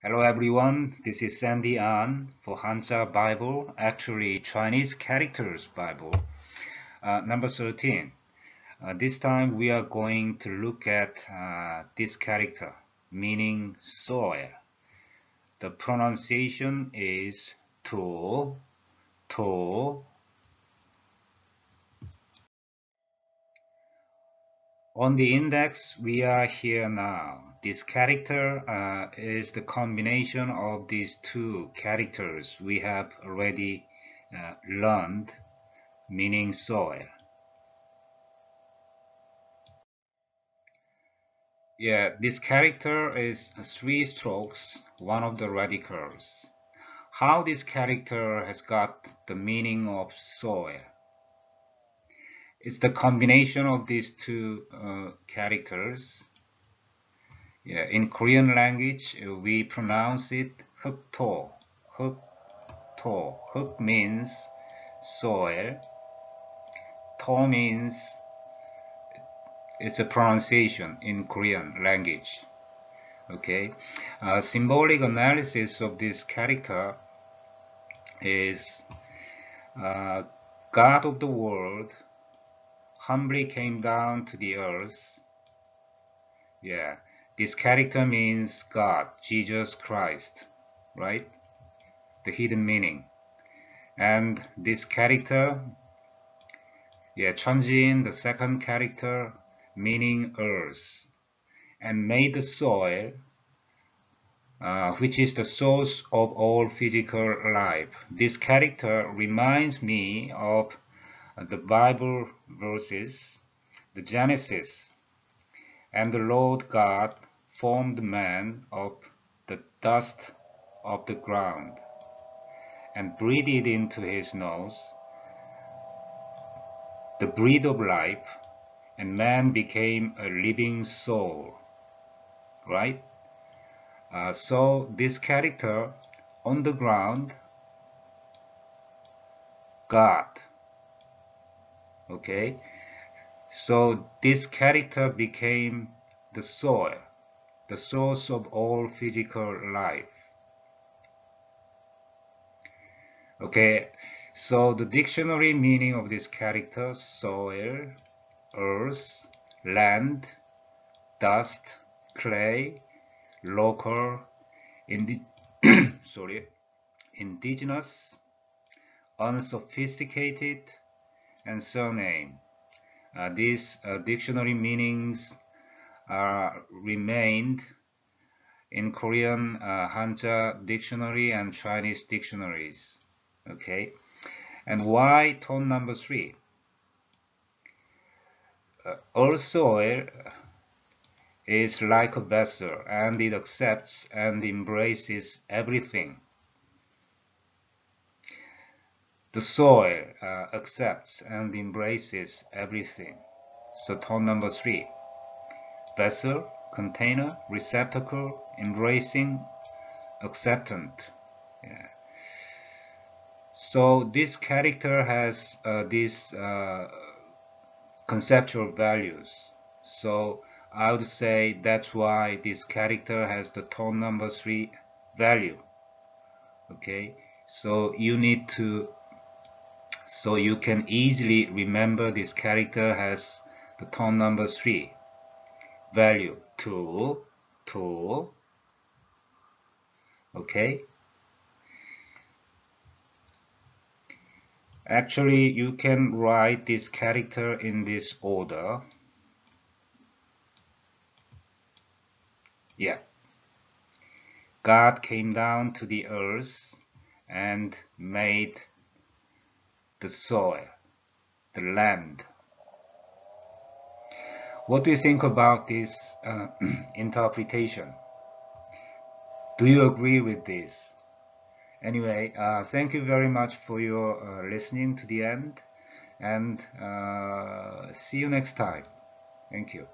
Hello everyone, this is Sandy An for Hanja Bible, actually Chinese characters Bible, number 13. This time we are going to look at this character, meaning soil. The pronunciation is to. On the index, we are here now. This character is the combination of these two characters we have already learned, meaning soil. Yeah, this character is 3 strokes, one of the radicals. How this character has got the meaning of soil? It's the combination of these two characters. Yeah, in Korean language, we pronounce it 흑토. 흑토. 흑 means soil. 토 means it's a pronunciation in Korean language. Okay. Symbolic analysis of this character is God of the world humbly came down to the earth. Yeah. This character means God, Jesus Christ, right? The hidden meaning. And this character, yeah, Chunjin, the second character, meaning earth, and made the soil, which is the source of all physical life. This character reminds me of the Bible verses, the Genesis, and the Lord God formed man of the dust of the ground and breathed into his nose the breath of life, and man became a living soul, right? So this character on the ground, God, okay? So this character became the soil, the source of all physical life. Okay, so the dictionary meaning of this character: soil, earth, land, dust, clay, local, indigenous, unsophisticated, and surname. These dictionary meanings remained in Korean Hanja dictionary and Chinese dictionaries. Okay, and why tone number 3? All soil is like a vessel, and it accepts and embraces everything. The soil accepts and embraces everything. So tone number 3. Vessel, container, receptacle, embracing, acceptant. Yeah. So this character has these conceptual values. So I would say that's why this character has the tone number 3 value. Okay, so you need to, so you can easily remember this character has the tone number 3 value, to, okay. Actually, you can write this character in this order. Yeah. God came down to the earth and made the soil, the land. What do you think about this interpretation? Do you agree with this? Anyway, thank you very much for your listening to the end, and see you next time. Thank you.